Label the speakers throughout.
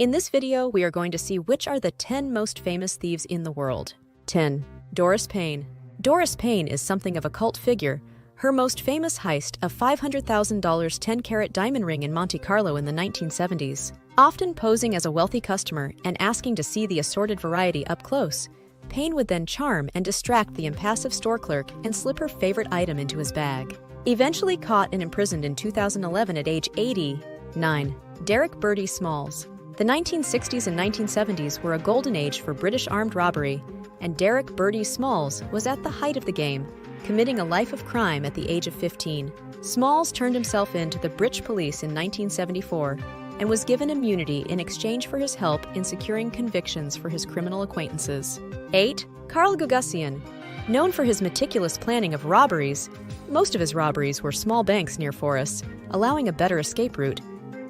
Speaker 1: In this video, we are going to see which are the 10 most famous thieves in the world. 10. Doris Payne. Doris Payne is something of a cult figure. Her most famous heist, a $500,000 10-carat diamond ring in Monte Carlo in the 1970s. Often posing as a wealthy customer and asking to see the assorted variety up close, Payne would then charm and distract the impassive store clerk and slip her favorite item into his bag. Eventually caught and imprisoned in 2011 at age 89. Derek Bertie Smalls. The 1960s and 1970s were a golden age for British armed robbery, and Derek Bertie Smalls was at the height of the game, committing a life of crime at the age of 15. Smalls turned himself in to the British police in 1974 and was given immunity in exchange for his help in securing convictions for his criminal acquaintances. 8. Carl Gagosian. Known for his meticulous planning of robberies, most of his robberies were small banks near forests, allowing a better escape route.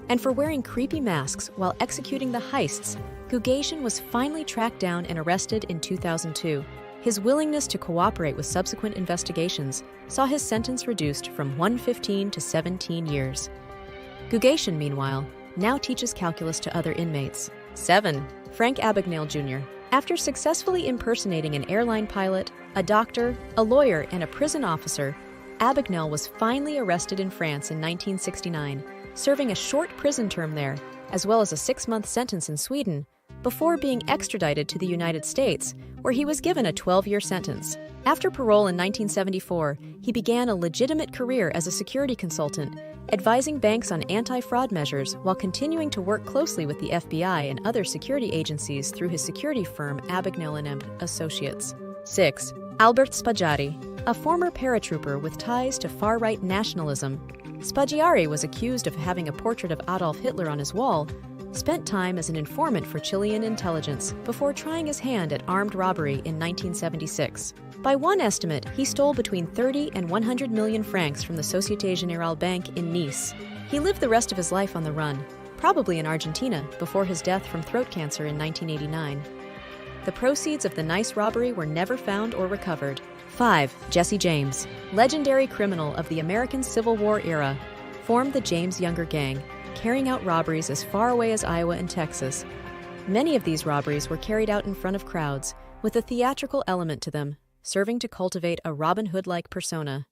Speaker 1: And for wearing creepy masks while executing the heists, Gagosian was finally tracked down and arrested in 2002. His willingness to cooperate with subsequent investigations saw his sentence reduced from 115 to 17 years. Gagosian, meanwhile, now teaches calculus to other inmates. 7. Frank Abagnale Jr. After successfully impersonating an airline pilot, a doctor, a lawyer, and a prison officer, Abagnale was finally arrested in France in 1969, serving a short prison term there, as well as a 6-month sentence in Sweden, before being extradited to the United States, where he was given a 12-year sentence. After parole in 1974, he began a legitimate career as a security consultant, advising banks on anti-fraud measures while continuing to work closely with the FBI and other security agencies through his security firm Abagnale & Associates. 6. Albert Spaggiari. A former paratrooper with ties to far-right nationalism, Spaggiari was accused of having a portrait of Adolf Hitler on his wall, spent time as an informant for Chilean intelligence before trying his hand at armed robbery in 1976. By one estimate, he stole between 30 and 100 million francs from the Société Générale Bank in Nice. He lived the rest of his life on the run, probably in Argentina, before his death from throat cancer in 1989. The proceeds of the Nice robbery were never found or recovered. 5. Jesse James. Legendary criminal of the American Civil War era, formed the James Younger Gang, carrying out robberies as far away as Iowa and Texas. Many of these robberies were carried out in front of crowds, with a theatrical element to them, serving to cultivate a Robin Hood-like persona.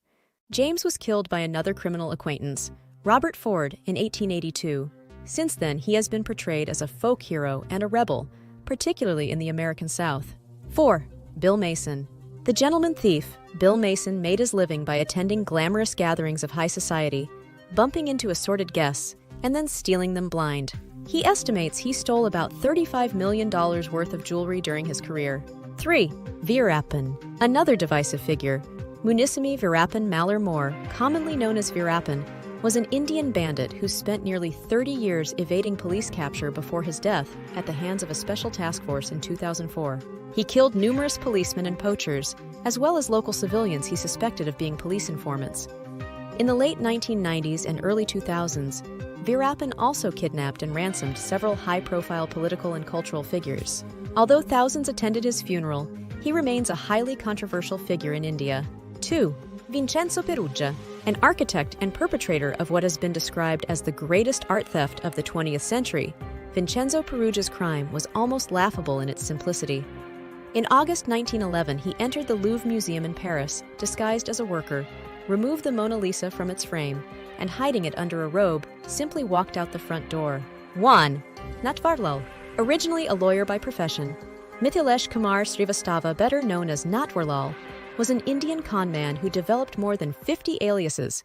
Speaker 1: James was killed by another criminal acquaintance, Robert Ford, in 1882. Since then, he has been portrayed as a folk hero and a rebel, particularly in the American South. 4. Bill Mason. The gentleman thief, Bill Mason made his living by attending glamorous gatherings of high society, bumping into assorted guests, and then stealing them blind. He estimates he stole about $35 million worth of jewelry during his career. 3. Veerappan. Another divisive figure, Munisimi Veerappan Mallar Moore, commonly known as Veerappan, was an Indian bandit who spent nearly 30 years evading police capture before his death at the hands of a special task force in 2004. He killed numerous policemen and poachers, as well as local civilians he suspected of being police informants. In the late 1990s and early 2000s, Veerappan also kidnapped and ransomed several high-profile political and cultural figures. Although thousands attended his funeral, he remains a highly controversial figure in India. 2. Vincenzo Peruggia. An architect and perpetrator of what has been described as the greatest art theft of the 20th century, Vincenzo Peruggia's crime was almost laughable in its simplicity. In August 1911, he entered the Louvre Museum in Paris, disguised as a worker, removed the Mona Lisa from its frame, and hiding it under a robe, simply walked out the front door. 1. Natvarlal. Originally a lawyer by profession, Mithilesh Kumar Srivastava, better known as Natvarlal, was an Indian conman who developed more than 50 aliases,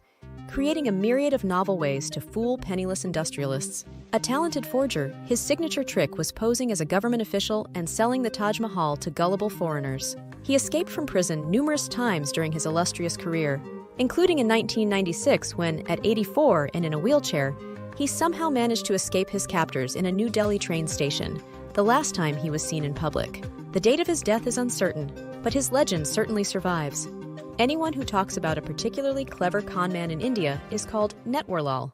Speaker 1: creating a myriad of novel ways to fool penniless industrialists. A talented forger, his signature trick was posing as a government official and selling the Taj Mahal to gullible foreigners. He escaped from prison numerous times during his illustrious career, including in 1996 when, at 84 and in a wheelchair, he somehow managed to escape his captors in a New Delhi train station, the last time he was seen in public. The date of his death is uncertain, but his legend certainly survives. Anyone who talks about a particularly clever conman in India is called Netwarlal.